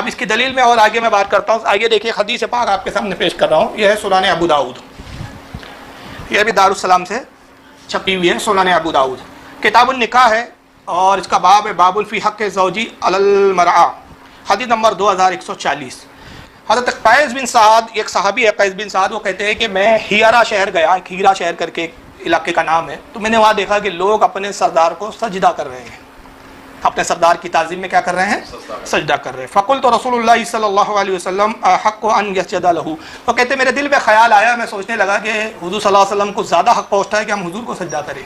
اب اس کی دلیل میں اور آگے میں بات کرتا ہوں. آگے دیکھیے حدیث پاک آپ کے سامنے پیش کر رہا ہوں. یہ ہے سنن ابو داؤد، یہ بھی دارالسلام سے چھپی ہوئی ہے. سنن ابو داؤد کتاب النکاح ہے اور اس کا باب ہے باب فی حق زوجی علی المرأة، حدیث نمبر 2140. حضرت قیس بن سعد، ایک صحابی ہے قیس بن سعد، وہ کہتے ہیں کہ میں ہیرا شہر گیا، ہیرا شہر کر کے علاقے کا نام ہے، تو میں نے وہاں دیکھا کہ لوگ اپنے سردار کو سجدہ کر رہے ہیں، اپنے سردار کی تعظیم میں کیا کر رہے ہیں؟ سجدہ کر رہے ہیں. فقلت رسول اللہ صلی اللہ علیہ وسلم احق ان یسجد لہ. وہ کہتے ہیں میرے دل میں خیال آیا، میں سوچنے لگا کہ حضور صلی اللہ علیہ وسلم کو زیادہ حق پہنچتا ہے کہ ہم حضور کو سجدہ کریں.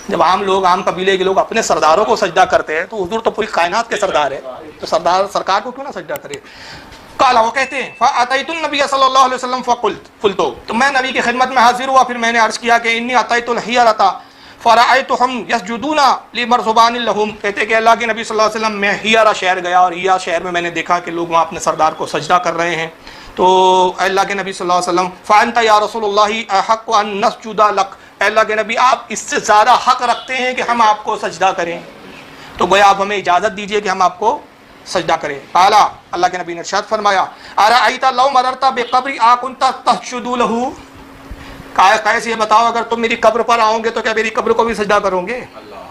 جب عام لوگ، عام قبیلے کے لوگ اپنے سرداروں کو سجدہ کرتے ہیں تو حضور تو پوری کائنات کے سردار ہے، تو سرکار کو کیوں نہ سجدہ کرے؟ قال، وہ کہتے ہیں فاتیت النبی صلی اللہ علیہ وسلم فقلت، تو میں نبی کی خدمت میں حاضر ہوا، پھر میں نے عرض کیا کہ انی اتیت الحیرۃ فرأیتہم یسجدون لمرزبان لہم. کہتے کہ اللہ کے نبی صلی اللہ علیہ وسلم میں ہیرا شہر گیا اور ہیرا شہر میں نے دیکھا کہ لوگ وہاں اپنے سردار کو سجدہ کر رہے ہیں. تو اللہ کے نبی صلی اللہ علیہ وسلم فانت یا رسول اللہ احق ان نسجد لک، اللہ کے نبی آپ اس سے زیادہ حق رکھتے ہیں کہ ہم آپ کو سجدہ کریں، تو گویا آپ ہمیں اجازت دیجئے کہ ہم آپ کو سجدہ کریں. قال، اللہ کے نبی نے ارشاد فرمایا ارأیت لو مررت بقبر اکنت تسجد لہ. قیس یہ بتاؤ اگر تم میری قبر پر آؤ گے تو کیا میری قبر کو بھی سجدہ کرو گے؟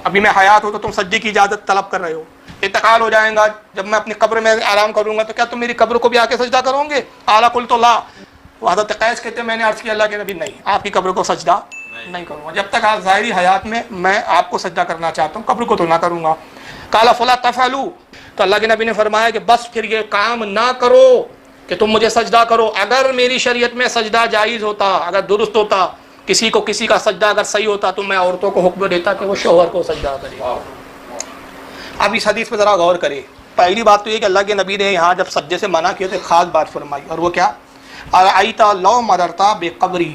ابھی میں حیات ہوں تو تم سجدے کی اجازت طلب کر رہے ہو، انتقال ہو جائیں گا، جب میں اپنی قبر میں آرام کروں گا تو کیا تم میری قبر کو بھی آ کے سجدہ کرو گے؟ قال قلت لا. وہ حضرت قیس کہتے ہیں میں نے عرض کیا اللہ کے نبی نہیں، آپ کی قبر کو سجدہ نہیں کروں گا، جب تک آپ ظاہری حیات میں آپ کو سجدہ کرنا چاہتا ہوں، قبر کو تو نہ کروں گا. قال فلا تفعلوا، تو اللہ کے نبی نے فرمایا کہ بس پھر یہ کام نہ کرو کہ تم مجھے سجدہ کرو. اگر میری شریعت میں سجدہ جائز ہوتا، اگر درست ہوتا، کسی کو کسی کا سجدہ اگر صحیح ہوتا تو میں عورتوں کو حکم دیتا کہ وہ شوہر کو سجدہ کرے. اب اس حدیث پہ ذرا غور کریں. پہلی بات تو یہ کہ اللہ کے نبی نے یہاں جب سجدے سے منع کیا تو ایک خاص بات فرمائی، اور وہ کیا؟ ارأیت لو مررت بقبری،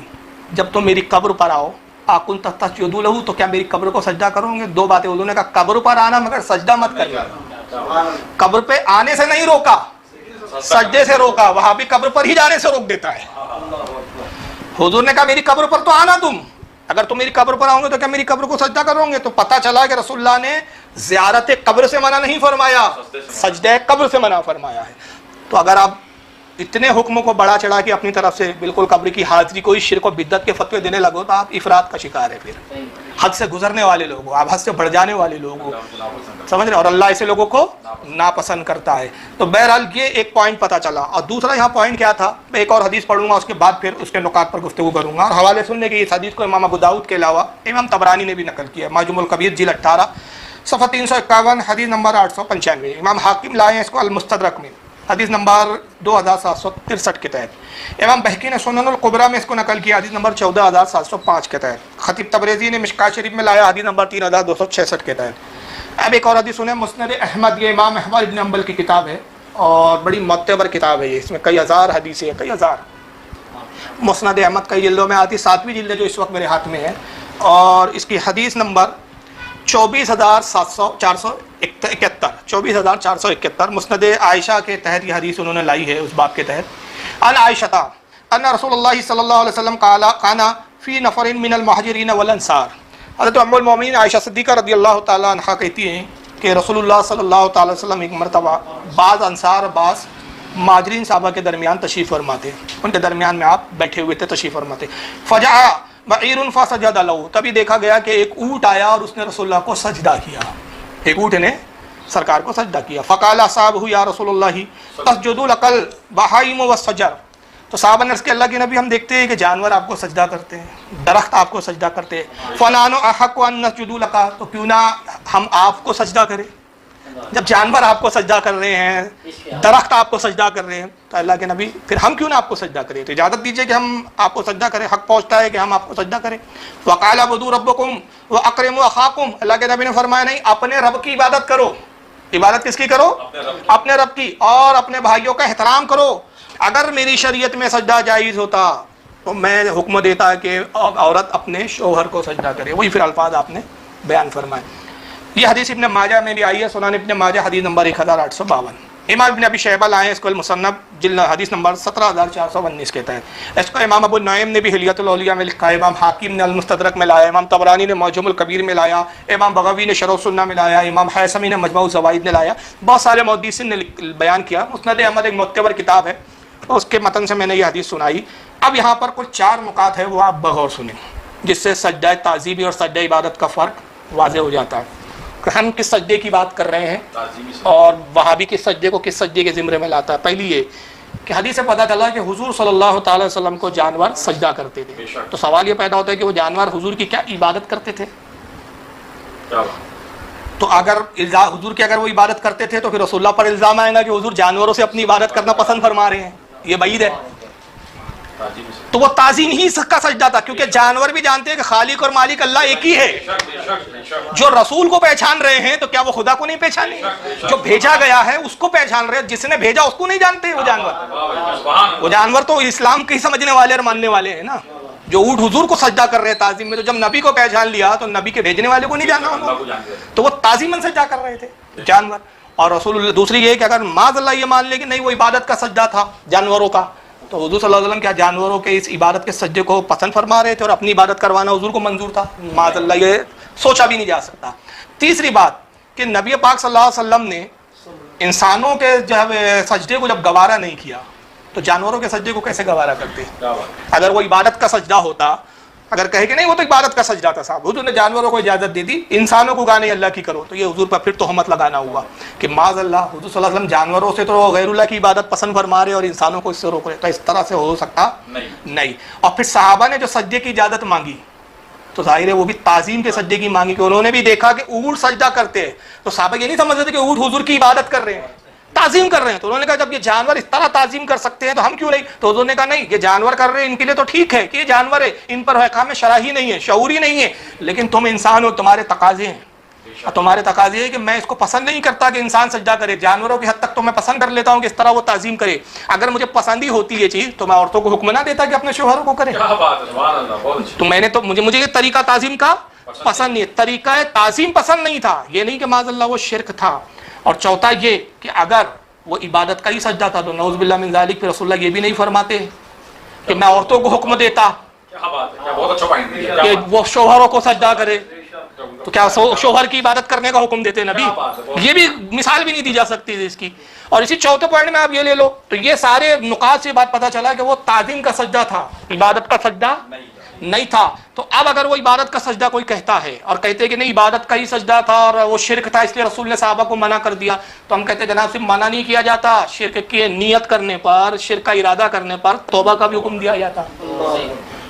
جب تم میری قبر پر آؤ، اکنت تسجد لہ، تو کیا میری قبر کو سجدہ کرو گے؟ دو باتیں انہوں نے کہا، قبر پر آنا مگر سجدہ مت کرنا. قبر پہ آنے سے نہیں روکا، سجدے سے روکا. وہاں بھی قبر پر ہی جانے سے روک دیتا ہے. حضور نے کہا میری قبر پر تو آنا، تم اگر تم میری قبر پر آؤ گے تو کیا میری قبر کو سجدہ کرو گے؟ تو پتہ چلا کہ رسول اللہ نے زیارت قبر سے منع نہیں فرمایا، سجدہ قبر سے منع فرمایا ہے. تو اگر آپ اتنے حکموں کو بڑا چڑھا کے اپنی طرف سے بالکل قبر کی حاضری کوئی شرک و بدعت کے فتوے دینے لگو تو آپ افراد کا شکار ہے، پھر حد سے گزرنے والے لوگ ہو، آپ حد سے بڑھ جانے والے لوگ ہو، سمجھ رہے ہیں؟ اور اللہ ایسے لوگوں کو ناپسند کرتا ہے. تو بہرحال یہ ایک پوائنٹ پتہ چلا. اور دوسرا یہاں پوائنٹ کیا تھا، میں ایک اور حدیث پڑھوں گا، اس کے بعد پھر اس کے نکات پر گفتگو کروں گا. اور حوالے سننے کے اس حدیث کو امام ابو داؤد کے علاوہ امام طبرانی نے بھی نقل کیا، معجم الکبیر جلد 18 صفحہ 351 حدیث نمبر 895. امام حاکم لائے ہیں اس کو المستدرک میں حدیث نمبر 2763 کے تحت. امام بہقی نے سنن القبرا میں اس کو نقل کیا حدیث نمبر 14705 کے تحت. خطیب تبریزی نے مشکات شریف میں لایا حدیث نمبر 3266 کے تحت. اب ایک اور حدیث سنیں، مسند احمد، یہ امام احمد ابن حنبل کی کتاب ہے اور بڑی معتبر کتاب ہے یہ، اس میں کئی ہزار حدیثیں ہیں، کئی ہزار. مسند احمد کئی جلدوں میں آتی، 7ویں جلد ہے جو اس وقت میرے ہاتھ میں ہے، اور اس کی حدیث نمبر 24471 مسند عائشہ کے تحت یہ حدیث انہوں نے لائی ہے اس باب کے تحت. ان عائشہ ان رسول اللہ صلی اللہ علیہ وسلم کان فی نفر من المہاجرین والانصار. حضرت ام المومنین عائشہ صدیقہ رضی اللہ تعالی عنہا کہتی ہیں کہ رسول اللہ صلی اللہ تعالی وسلم ایک مرتبہ بعض انصار بعض مہاجرین صحابہ کے درمیان تشریف فرما تھے، ان کے درمیان میں آپ بیٹھے ہوئے تھے، تشریف فرما تھے. فجاء بعیر فسجد له، تبھی دیکھا گیا کہ ایک اونٹ آیا اور اس نے رسول اللہ کو سجدہ کیا، ایک اونٹ نے سرکار کو سجدہ کیا. فقال اصحابہ یا رسول اللہ تسجد لك البہائم والشجر. تو صحابہ نے عرض کیا اللہ کے نبی ہم دیکھتے ہیں کہ جانور آپ کو سجدہ کرتے ہیں، درخت آپ کو سجدہ کرتے ہیں، فنحن احق ان نسجد لك، تو کیوں نہ ہم آپ کو سجدہ کریں؟ جب جانور آپ کو سجدہ کر رہے ہیں، درخت آپ کو سجدہ کر رہے ہیں، تو اللہ کے نبی پھر ہم کیوں نہ آپ کو سجدہ کریں؟ تو اجازت دیجئے کہ ہم آپ کو سجدہ کریں، حق پہنچتا ہے کہ ہم آپ کو سجدہ کریں. وقال اعبدوا ربکم واکرموا اخاکم، اللہ کے نبی نے فرمایا نہیں، اپنے رب کی عبادت کرو. عبادت کس کی کرو؟ اپنے رب کی، اور اپنے بھائیوں کا احترام کرو. اگر میری شریعت میں سجدہ جائز ہوتا تو میں حکم دیتا کہ عورت اپنے شوہر کو سجدہ کرے. وہی پھر الفاظ آپ نے بیان فرمائے. یہ حدیث ابن ماجہ میں بھی آئی ہے، سنن ابن ماجہ حدیث نمبر 1852. امام ابن ابی شیبہ لائے ہیں اس کو المصنف جلد حدیث نمبر 17419 کے تحت. اس کو امام ابو نعیم نے بھی حلیۃ الاولیاء میں لکھا ہے, امام حاکم نے المستدرک میں لایا, امام طبرانی نے معجم الکبیر میں لایا, امام بغوی نے شرح السنہ میں لایا, امام حیثمی نے مجموع الزوائد نے لایا, بہت سارے محدثین نے بیان کیا. مسند احمد ایک معتبر کتاب ہے, اس کے متن سے میں نے یہ حدیث سنائی. اب یہاں پر کچھ 4 نکات ہے, وہ آپ بغور سنیں, جس سے سجدہ تعظیمی اور سجدہ عبادت کا فرق واضح ہو جاتا ہے کہ ہم کس سجدے کی بات کر رہے ہیں اور وہابی کس سجدے کو کس سجدے کے زمرے میں لاتا ہے. پہلی یہ کہ حدیث سے پتہ چلا کہ حضور صلی اللہ تعالی وسلم کو جانور سجدہ کرتے تھے. تو سوال یہ پیدا ہوتا ہے کہ وہ جانور حضور کی کیا عبادت کرتے تھے؟ تو اگر حضور کی اگر وہ عبادت کرتے تھے تو پھر رسول اللہ پر الزام آئے گا کہ حضور جانوروں سے اپنی عبادت کرنا پسند فرما رہے ہیں. یہ بعید ہے. تو وہ تعظیم ہی کا سجدہ تھا, کیونکہ جانور بھی جانتے ہیں کہ خالق اور مالک اللہ ایک ہی ہے. جو رسول کو پہچان رہے ہیں تو کیا وہ خدا کو نہیں پہچانے؟ جو بھیجا گیا ہے اس کو پہچان رہے ہیں, جس نے بھیجا اس کو نہیں جانتے. وہ جانور تو اسلام کے ہی سمجھنے والے اور ماننے والے ہیں نا. جو اونٹ حضور کو سجدہ کر رہے ہیں تعظیم میں, تو جب نبی کو پہچان لیا تو نبی کے بھیجنے والے کو نہیں جانا انہوں نے, تو وہ تعظیماً سجدہ کر رہے تھے جانور. اور رسول اللہ دوسری یہ کہ اگر معاذ اللہ یہ مان لے کہ نہیں وہ عبادت کا سجدہ تھا جانوروں کا, تو حضور صلی اللہ علیہ وسلم کیا جانوروں کے اس عبادت کے سجدے کو پسند فرما رہے تھے اور اپنی عبادت کروانا حضور کو منظور تھا؟ معاذ اللہ یہ سوچا بھی نہیں جا سکتا. تیسری بات کہ نبی پاک صلی اللہ علیہ وسلم نے انسانوں کے جب سجدے کو جب گوارا نہیں کیا تو جانوروں کے سجدے کو کیسے گوارا کرتے؟ اگر وہ عبادت کا سجدہ ہوتا, اگر کہے کہ نہیں وہ تو عبادت کا سجدہ تھا صاحب, حضور نے جانوروں کو اجازت دے دی, انسانوں کو گانے اللہ کی کرو, تو یہ حضور پر پھر تہمت لگانا ہوا کہ معاذ اللہ حضور صلی اللہ علیہ وسلم جانوروں سے تو غیر اللہ کی عبادت پسند فرما رہے اور انسانوں کو اس سے روک رہے. تو اس طرح سے ہو سکتا نہیں. اور پھر صحابہ نے جو سجدے کی اجازت مانگی تو ظاہر ہے وہ بھی تعظیم کے سجدے کی مانگی, کہ انہوں نے بھی دیکھا کہ اونٹ سجدہ کرتے ہیں, تو صحابہ یہ نہیں سمجھتے تھے کہ اونٹ حضور کی عبادت کر رہے ہیں, تعظیم کر رہے ہیں. تو انہوں نے کہا جب یہ جانور اس طرح تعظیم کر سکتے ہیں تو ہم کیوں نہیں؟ تو حضور نے کہا نہیں, یہ جانور کر رہے ہیں ان کے لیے تو ٹھیک ہے کہ یہ جانور ہے, ان پر احکام شرعی نہیں ہے, شعوری نہیں ہے, لیکن تم انسان ہو, تمہارے تقاضے ہیں. تمہارے تقاضے ہے کہ میں اس کو پسند نہیں کرتا کہ انسان سجدہ کرے, جانوروں کی حد تک تو میں پسند کر لیتا ہوں کہ اس طرح وہ تعظیم کرے. اگر مجھے پسند ہی ہوتی یہ چیز تو میں عورتوں کو حکم نہ دیتا کہ اپنے شوہروں کو کرے. تو میں نے تو مجھے یہ طریقہ تعظیم کا پسند نہیں ہے, طریقہ تعظیم پسند نہیں تھا, یہ نہیں کہ معاذ اللہ وہ شرک تھا. اور چوتھا یہ کہ اگر وہ عبادت کا ہی سجدہ تھا تو نعوذ باللہ من ذالک, پھر رسول اللہ یہ بھی نہیں فرماتے کہ میں عورتوں کو حکم دیتا کہ وہ شوہروں کو سجدہ کرے. تو کیا شوہر کی عبادت کرنے کا حکم دیتے نبی؟ یہ بھی مثال بھی نہیں دی جا سکتی اس کی. اور اسی چوتھے پوائنٹ میں آپ یہ لے لو, تو یہ سارے نکات سے بات پتہ چلا کہ وہ تعظیم کا سجدہ تھا, عبادت کا سجدہ نہیں تھا. تو اب اگر وہ عبادت کا سجدہ کوئی کہتا ہے اور کہتے کہ نہیں عبادت کا ہی سجدہ تھا اور وہ شرک تھا اس لیے رسول نے صحابہ کو منع کر دیا, تو ہم کہتے ہیں جناب صرف منع نہیں کیا جاتا, شرک کی نیت کرنے پر, شرک کا ارادہ کرنے پر توبہ کا بھی حکم دیا جاتا,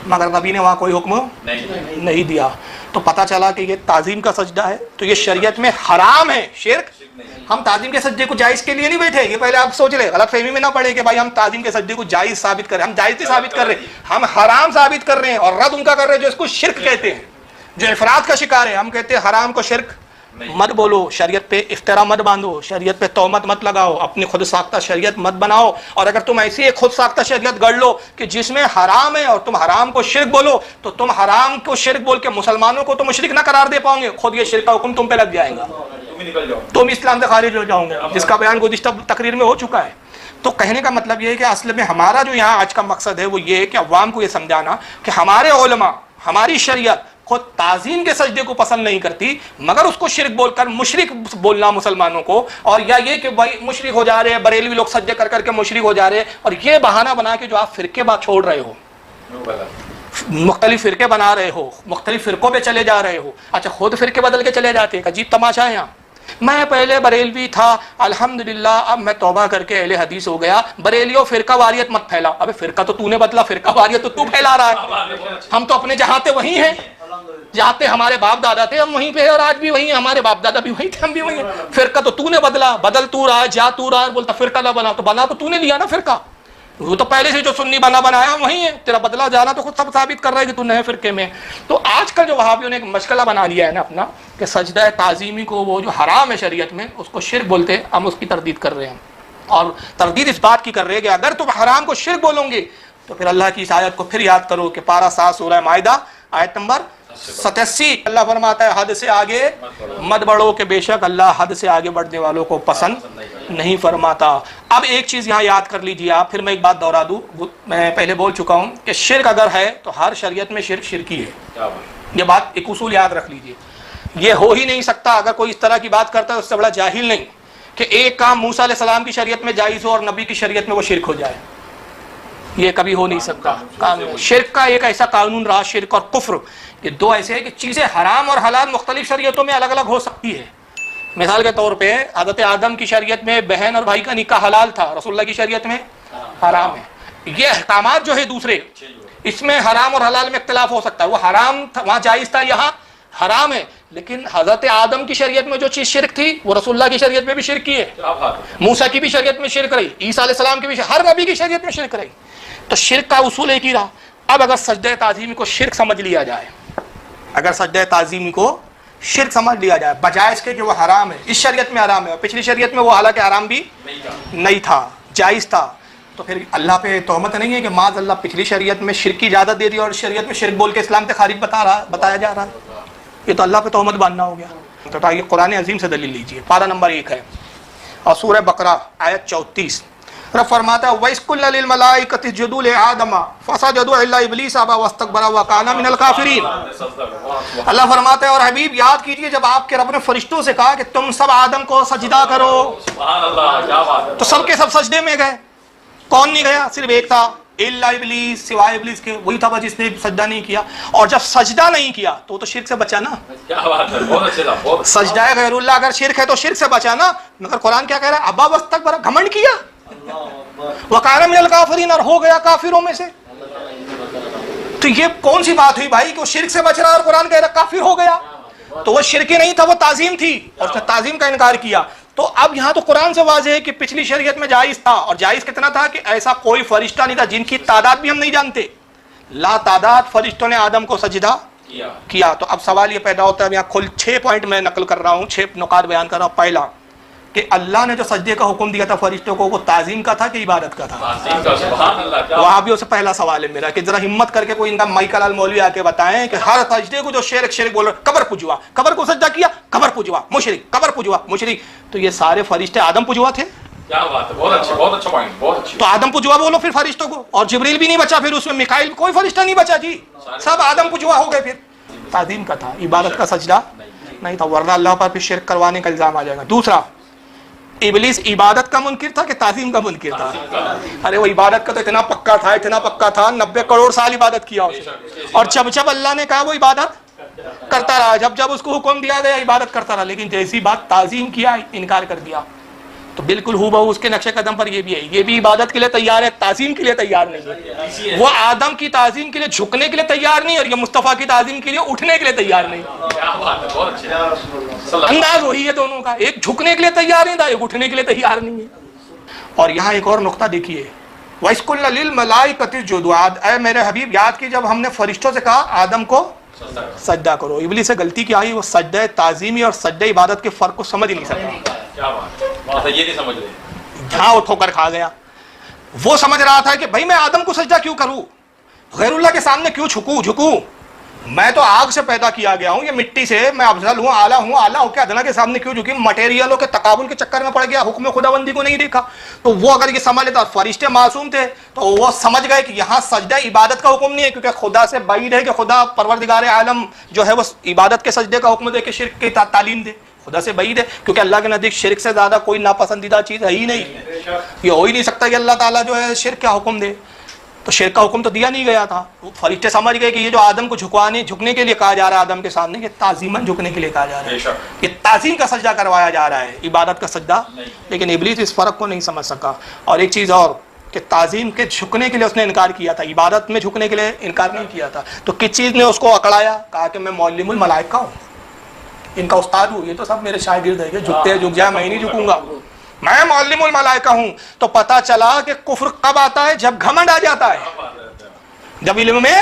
مگر نبی نے وہاں کوئی حکم نہیں دیا. تو پتہ چلا کہ یہ تعظیم کا سجدہ ہے, تو یہ شریعت میں حرام ہے. شرک ہم تعظیم کے سجدے کو جائز کے لیے نہیں بیٹھے, یہ پہلے آپ سوچ لیں, غلط فہمی میں نہ پڑے کہ بھائی ہم تعظیم کے سجدے کو جائز ثابت کر رہے ہیں. ہم جائز نہیں ثابت کر رہے, ہم حرام ثابت کر رہے ہیں, اور رد ان کا کر رہے ہیں جو اس کو شرک کہتے ہیں, جو افراد کا شکار ہے. ہم کہتے ہیں حرام کو شرک مت بولو, شریعت پہ افترا مت باندھو, شریعت پہ تہمت مت لگاؤ, اپنی خود ساختہ شریعت مت بناؤ. اور اگر تم ایسی ایک خود ساختہ شریعت گڑھ لو کہ جس میں حرام ہے اور تم حرام کو شرک بولو, تو تم حرام کو شرک بول کے مسلمانوں کو تو مشرک نہ قرار دے پاؤ گے, خود یہ شرک کا حکم تم پہ لگ جائے گا, تم اسلام سے خارج ہو جاؤ گے, جس کا بیان گزشتہ تقریر میں ہو چکا ہے. تو کہنے کا مطلب یہ ہے کہ اصل میں ہمارا جو یہاں آج کا مقصد ہے وہ یہ ہے کہ عوام کو یہ سمجھانا کہ ہمارے علماء, ہماری شریعت خود تعظیم کے سجدے کو پسند نہیں کرتی, مگر اس کو شرک بول کر مشرک بولنا مسلمانوں کو, اور یا یہ کہ بھائی مشرک ہو جا رہے ہیں, بریلوی لوگ سجدے کر کر کے مشرک ہو جا رہے ہیں, اور یہ بہانہ بنا کے جو آپ فرقے بات چھوڑ رہے ہو, مختلف فرقے بنا رہے ہو, مختلف فرقوں پہ چلے جا رہے ہو. اچھا خود فرقے بدل کے چلے جاتے ہیں, عجیب تماشا ہے یہاں. میں پہلے بریلوی تھا, الحمدللہ اب میں توبہ کر کے اہل حدیث ہو گیا. بریلیوں فرقہ واریت مت پھیلا. ابے فرقہ تو نے بدلا, فرقہ واریت تو تو پھیلا رہا ہے. ہم تو اپنے جہاں تھے وہیں ہیں, جہاں پہ ہمارے باپ دادا تھے ہم وہیں پہ, اور آج بھی وہیں, ہمارے باپ دادا بھی وہیں تھے, ہم بھی وہیں. فرقہ تو نے بدلا, بدل تو رہا, جا تو رہا, بولتا فرقہ نہ بنا, تو بنا تو نے لیا نا فرقہ. وہ تو پہلے سے جو سنی بنایا وہیں ہے, تیرا بدلا جانا تو خود سب ثابت کر رہا ہے کہ تو نئے فرقے میں. تو آج کل جو وہابیوں نے ایک مشغلہ بنا لیا ہے نا اپنا, کہ سجدہ تعظیمی کو وہ جو حرام ہے شریعت میں اس کو شرک بولتے ہیں, ہم اس کی تردید کر رہے ہیں. اور تردید اس بات کی کر رہے ہیں کہ اگر تم حرام کو شرک بولو گے تو پھر اللہ کی اس آیت کو پھر یاد کرو کہ پارہ 7 سورہ مائدہ آیت نمبر 87 اللہ فرماتا ہے حد سے آگے مت بڑھو کہ بے شک اللہ حد سے آگے بڑھنے والوں کو پسند نہیں فرماتا۔ اب ایک چیز یہاں یاد کر لیجیے آپ، پھر میں ایک بات دوہرا دوں، میں پہلے بول چکا ہوں کہ شرک اگر ہے تو ہر شریعت میں شرک شرکی ہے، یہ بات ایک اصول یاد رکھ لیجیے۔ یہ ہو ہی نہیں سکتا اگر کوئی اس طرح کی بات کرتا ہے اس سے بڑا جاہل نہیں کہ ایک کام موسیٰ علیہ السلام کی شریعت میں جائز ہو اور نبی کی شریعت میں وہ شرک ہو جائے، یہ کبھی ہو نہیں سکتا۔ شرک کا ایک ایسا قانون رہا، شرک اور کفر یہ دو ایسے ہیں کہ چیزیں حرام اور حلال مختلف شریعتوں میں الگ الگ ہو سکتی ہے۔ مثال کے طور پہ حضرت آدم کی شریعت میں بہن اور بھائی کا نکاح حلال تھا، رسول اللہ کی شریعت میں حرام ہے۔ یہ احکامات جو ہے دوسرے، اس میں حرام اور حلال میں اختلاف ہو سکتا ہے، وہ حرام تھا وہاں جائز تھا، یہاں حرام ہے، لیکن حضرت آدم کی شریعت میں جو چیز شرک تھی وہ رسول اللہ کی شریعت میں بھی شرک کی ہے، موسیٰ کی بھی شریعت میں شرک رہی، عیسیٰ علیہ السلام کی بھی، ہر نبی کی شریعت میں شرک رہی۔ تو شرک کا اصول ایک ہی رہا۔ اب اگر سجدہ تعظیم کو شرک سمجھ لیا جائے، اگر سجدہ تعظیم کو شرک سمجھ لیا جائے بجائے اس کے کہ وہ حرام ہے، اس شریعت میں حرام ہے اور پچھلی شریعت میں وہ حالانکہ حرام بھی نہیں تھا، جائز تھا، تو پھر اللہ پہ تہمت نہیں ہے کہ معاذ اللہ پچھلی شریعت میں شرک کی اجازت دے دی اور اس شریعت میں شرک بول کے اسلام سے خارج بتایا جا رہا ہے، یہ تو اللہ پہ تہمت باندھنا ہو گیا۔ تو یہ قرآن عظیم سے دلیل لیجیے، پارہ نمبر 1 ہے اور سورہ بقرہ آیت 34، رب فرماتا ہے وَإِذْ قُلْنَا لِلْمَلَائِكَةِ اسْجُدُوا لِآدَمَ فَسَجَدُوا إِلَّا إِبْلِيسَ أَبَىٰ وَاسْتَكْبَرَ وَكَانَ مِنَ الْكَافِرِينَ۔ اللہ فرماتا ہے اور حبیب یاد کیجئے جب آپ کے رب نے فرشتوں سے کہا کہ تم سب آدم کو سجدہ کرو، تو سب کے سب سجدے میں گئے، کون نہیں گیا؟ صرف ایک تھا، الا ابلیس، سوائے ابلیس کے، وہی تھا جس نے سجدہ نہیں کیا، اور جب سجدہ نہیں کیا تو وہ تو شرک سے بچا نا۔ سجدہ غیر اللہ اگر شرک ہے تو شرک سے بچا نا، مگر قرآن کیا کہہ رہا ہے؟ ابا واستکبر، گھمنڈ کیا، وکان من الکافرین، اور ہو گیا کافروں میں سے۔ تو یہ کون سی بات ہوئی بھائی کہ وہ شرک سے بچ رہا اور قرآن کہہ رہا کافر ہو گیا؟ تو وہ شرک نہیں تھا، وہ تعظیم تھی اور اس نے تعظیم کا انکار کیا۔ تو اب یہاں تو قرآن سے واضح ہے کہ پچھلی شریعت میں جائز تھا، اور جائز کتنا تھا کہ ایسا کوئی فرشتہ نہیں تھا جن کی تعداد بھی ہم نہیں جانتے، لا تعداد فرشتوں نے آدم کو سجدہ کیا۔ تو اب سوال یہ پیدا ہوتا ہے، یہاں 6 پوائنٹ میں نقل کر رہا ہوں، 6 نکات بیان کر رہا ہوں۔ پہلا کہ اللہ نے جو سجدے کا حکم دیا تھا فرشتوں کو، وہ تعظیم کا تھا کہ عبادت کا تھا؟ وہاں بھی سے پہلا سوال ہے میرا کہ ذرا ہمت کر کے کوئی ان کا مائی کلال مولوی آ کے بتائیں کہ ہر سجدے کو جو شرک بول رہا، قبر پجوا، قبر کو سجدہ کیا، قبر پجوا مشرک، قبر پجوا مشرک، تو یہ سارے فرشتے آدم پجوا تھے؟ کیا بات ہے، بہت اچھا، بہت اچھا پوائنٹ، بہت اچھی۔ تو آدم پجوا بولو پھر فرشتوں کو، اور جبریل بھی نہیں بچا پھر اس میں، میکائیل کوئی فرشتہ نہیں بچا جی، سب آدم پجوا ہو گئے۔ پھر تعظیم کا تھا، عبادت کا سجدہ نہیں تھا، ورنہ اللہ پر پھر شرک کروانے کا الزام آ جائے گا۔ دوسرا، ابلیس عبادت کا منکر تھا کہ تعظیم کا منکر تھا؟ ارے وہ عبادت کا تو اتنا پکا تھا، اتنا پکا تھا، 90 کروڑ سال عبادت کیا اسے، اور جب اللہ نے کہا وہ عبادت کرتا رہا، جب اس کو حکم دیا گیا عبادت کرتا رہا، لیکن جیسی بات تعظیم کیا انکار کر دیا۔ تو بالکل ہو بہو اس کے نقش قدم پر یہ بھی ہے، یہ بھی عبادت کے لیے تیار ہے، تعظیم کے لیے تیار نہیں ہے۔ وہ آدم کی تعظیم کے لیے جھکنے کے لیے تیار نہیں، اور یہ مصطفیٰ کی تعظیم کے لیے اٹھنے کے لیے تیار نہیں۔ انداز وہی ہے دونوں کا، ایک جھکنے کے لیے تیار نہیں تھا، ایک اٹھنے کے لیے تیار نہیں ہے۔ اور یہاں ایک اور نقطہ دیکھیے، وَإِذْ قُلْنَا لِلْمَلَائِكَةِ اسْجُدُوا، اے میرے حبیب یاد کی جب ہم نے فرشتوں سے کہا آدم کو سجدہ کرو۔ ابلیس سے غلطی کیا آئی، وہ سجدہ تعظیمی اور سجدہ عبادت کے فرق کو سمجھ نہیں سکا، یہ نہیں سمجھ رہے، جہاں وہ ٹھوکر کھا گیا۔ وہ سمجھ رہا تھا کہ بھائی میں آدم کو سجدہ کیوں کروں، غیر اللہ کے سامنے کیوں جھکوں، میں تو آگ سے پیدا کیا گیا ہوں، یہ مٹی سے، میں افضل ہوں، اعلیٰ ہو کے ادنا کے سامنے کیوں جھکوں، مٹیریلوں کے تقابل کے چکر میں پڑ گیا، حکم خداوندی کو نہیں دیکھا۔ تو وہ اگر یہ سمجھ لیتا، فرشتے معصوم تھے تو وہ سمجھ گئے کہ یہاں سجدہ عبادت کا حکم نہیں ہے، کیونکہ خدا سے بعید ہے کہ خدا پروردگار عالم جو ہے وہ عبادت کے سجدے کا حکم دے کے شرک کی تعلیم دے، خدا سے بعید ہے، کیونکہ اللہ کے نزدیک شرک سے زیادہ کوئی ناپسندیدہ چیز ہے ہی نہیں، یہ ہو ہی نہیں سکتا کہ اللہ تعالیٰ جو ہے شرک کا حکم دے۔ تو شرک کا حکم تو دیا نہیں گیا تھا، فرشتے سمجھ گئے کہ یہ جو آدم کو جھکنے کے لیے کہا جا رہا ہے آدم کے سامنے، یہ تعظیماً جھکنے کے لیے کہا جا رہا ہے، یہ تعظیم کا سجدہ کروایا جا رہا ہے، عبادت کا سجدہ۔ لیکن ابلیس اس فرق کو نہیں سمجھ سکا۔ اور ایک چیز اور کہ تعظیم کے جھکنے کے لیے اس نے انکار کیا تھا، عبادت میں جھکنے کے لیے انکار نہیں کیا تھا۔ تو کس چیز نے اس کو اکڑایا؟ کہا کہ میں معلم الملائکہ ہوں، ان کا استاد ہوں، یہ تو سب میرے شاگرد ہیں، جھکتے ہیں جھک جائے، میں ہی نہیں جھکوں گا، میں معلم الملائکہ ہوں۔ تو پتہ چلا کہ کفر کب آتا ہے؟ جب گھمنڈ آ جاتا ہے، جب علم میں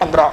15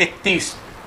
31।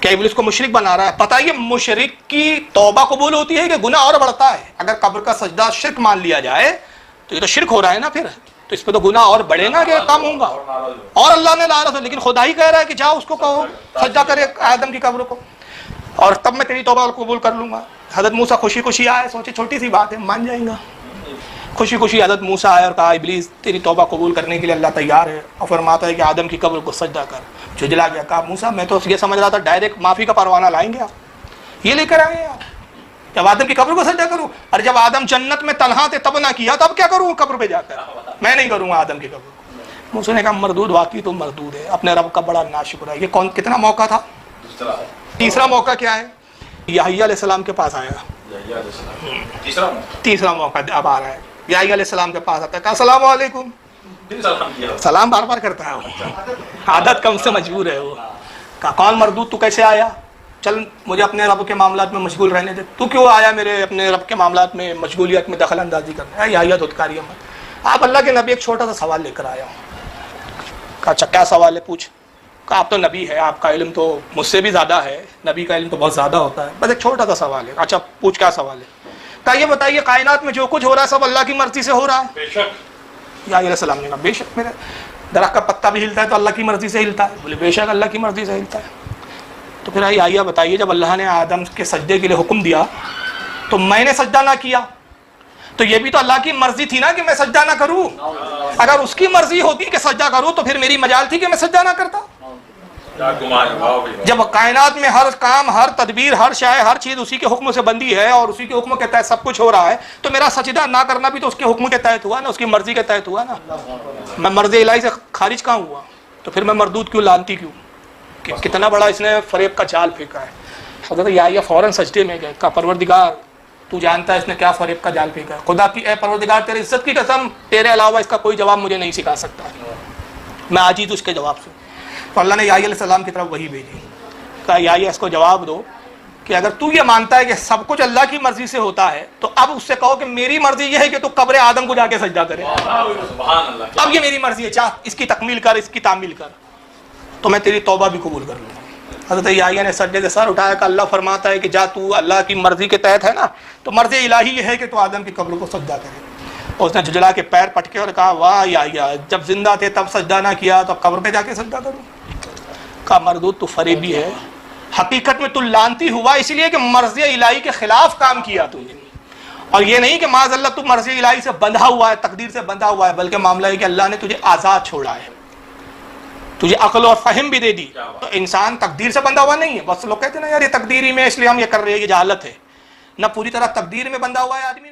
کہ ابلیس کو مشرک بنا رہا ہے. پتہ ہے یہ مشرک کی توبہ قبول ہوتی ہے کہ گناہ اور بڑھتا ہے؟ اگر قبر کا سجدہ شرک مان لیا جائے تو یہ تو شرک ہو رہا ہے نا، پھر تو اس پہ تو گناہ اور بڑھے گا کہ کم ہوگا. اور اللہ نے ناراض ہو، لیکن خدا ہی کہہ رہا ہے کہ جاؤ اس کو کہو سجدہ کرے آدم کی قبر کو، اور تب میں تیری توبہ قبول کر لوں گا. حضرت موسیٰ خوشی خوشی آئے، سوچے چھوٹی سی بات ہے مان جائیں گا. خوشی خوشی حضرت موسیٰ آئے اور کہا ابلیس تیری توبہ قبول کرنے کے لیے اللہ تیار ہے، اور فرماتا ہے کہ آدم کی قبر کو سجدہ کر. جھجلا گیا، کہا موسیٰ میں تو یہ سمجھ رہا تھا ڈائریکٹ معافی کا پروانہ لائیں گے آپ، یہ لے کر آئے آپ جب آدم کی قبر کو سجدہ کروں؟ اور جب آدم جنت میں تنہا تھے تب نہ کیا، تب کیا کروں قبر پہ جا کر؟ میں نہیں کروں گا آدم کی قبر کو. موسیٰ نے کہا مردود، واقعی تم مردود ہے، اپنے رب کا بڑا ناشکر ہے. یہ کتنا موقع تھا؟ تیسرا موقع کیا ہے؟ یحییٰ علیہ السلام کے پاس آیا. تیسرا موقع اب آ رہا ہے. یحییٰ علیہ السلام کے پاس آتا ہے، کہا السلام علیکم. سلام بار بار کرتا ہے وہ، عادت کم سے مجبور ہے وہ. کہا کون مردود، تو کیسے آیا؟ چل مجھے اپنے رب کے معاملات میں مشغول رہنے دے. تو کیوں آیا میرے اپنے رب کے معاملات میں مشغولیت میں دخل اندازی کرنا ہے؟ یحییٰ دھتکاری مت. آپ اللہ کے نبی ایک چھوٹا سا سوال لے کر آیا ہوں. کہا اچھا کیا سوال ہے، پوچھ. کہا آپ تو نبی ہے، آپ کا علم تو مجھ سے بھی زیادہ ہے، نبی کا علم تو بہت زیادہ ہوتا ہے، بس ایک چھوٹا سا سوال ہے. اچھا پوچھ کیا سوال ہے؟ کہا یہ بتائیے کائنات میں جو کچھ ہو رہا ہے سب اللہ کی مرضی سے ہو رہا ہے؟ بے شک. یحییٰ علیہ السلام نے کہا بے شک، میرے درخت کا پتا بھی ہلتا ہے تو اللہ کی مرضی سے ہلتا ہے. بولے بے شک اللہ کی مرضی سے ہلتا ہے. تو پھر یحییٰ بتائیے جب اللہ نے آدم کے سجدے کے لیے حکم دیا تو میں نے سجدہ نہ کیا تو یہ بھی تو اللہ کی مرضی تھی نا کہ میں سجدہ نہ کروں. اگر اس کی مرضی ہوتی کہ سجدہ کروں تو پھر میری مجال تھی کہ میں سجدہ نہ کرتا. جب کائنات میں ہر کام، ہر تدبیر، ہر شے، ہر چیز اسی کے حکم سے بندی ہے اور اسی کے حکم کے تحت سب کچھ ہو رہا ہے تو میرا سجدہ نہ کرنا بھی تو اس کے حکم کے تحت ہوا نا، اس کی مرضی کے تحت ہوا نا. میں مرضی الہی سے خارج کہاں ہوا؟ تو پھر میں مردود کیوں، لانتی کیوں؟ کہ کتنا بڑا اس نے فریب کا جال پھینکا ہے. حضرت یحییٰ فوراً سجدے میں گئے، کہا پروردگار تو جانتا ہے اس نے کیا فریب کا جال پھینکا ہے. خدا کی اے پروردگار تیری عزت کی قسم تیرے علاوہ اس کا کوئی جواب مجھے نہیں سکھا سکتا، میں عاجز اس کے جواب سے. تو اللہ نے یحییٰ علیہ السلام کی طرف وہی بھیجی. کہا یحییٰ اس کو جواب دو کہ اگر تو یہ مانتا ہے کہ سب کچھ اللہ کی مرضی سے ہوتا ہے تو اب اس سے کہو کہ میری مرضی یہ ہے کہ تو قبر آدم کو جا کے سجدہ کرے. اب یہ میری مرضی ہے، چاہ اس کی تکمیل کر، اس کی تعمیل کر، تو میں تیری توبہ بھی قبول کر لوں گا. حضرت یحییٰ نے سجدے سے سر اٹھایا کہ اللہ فرماتا ہے کہ جا تو اللہ کی مرضی کے تحت ہے نا، تو مرضی الہی یہ ہے کہ تو آدم کی قبر کو سجدہ کرے. اور اس نے جھجلا کے پیر پٹکے اور کہا واہ یحییٰ، جب زندہ تھے تب سجدہ نہ کیا تو قبر پہ جا کے سجدہ کروں؟ کہا مردود تو فریبی ہے، حقیقت میں تو لانتی ہوا اس لیے کہ مرضی الہی کے خلاف کام کیا تو نے، اور یہ نہیں کہ معاذ اللہ تو مرضی الہی سے بندھا ہوا ہے، تقدیر سے بندھا ہوا ہے، بلکہ معاملہ ہے کہ اللہ نے تجھے آزاد چھوڑا ہے، تجھے عقل اور فہم بھی دے دی. تو انسان تقدیر سے بندھا ہوا نہیں ہے. بس لوگ کہتے ہیں نا یار یہ تقدیری میں اس لیے ہم یہ کر رہے ہیں، یہ جہالت ہے. نہ پوری طرح تقدیر میں بندھا ہوا ہے آدمی.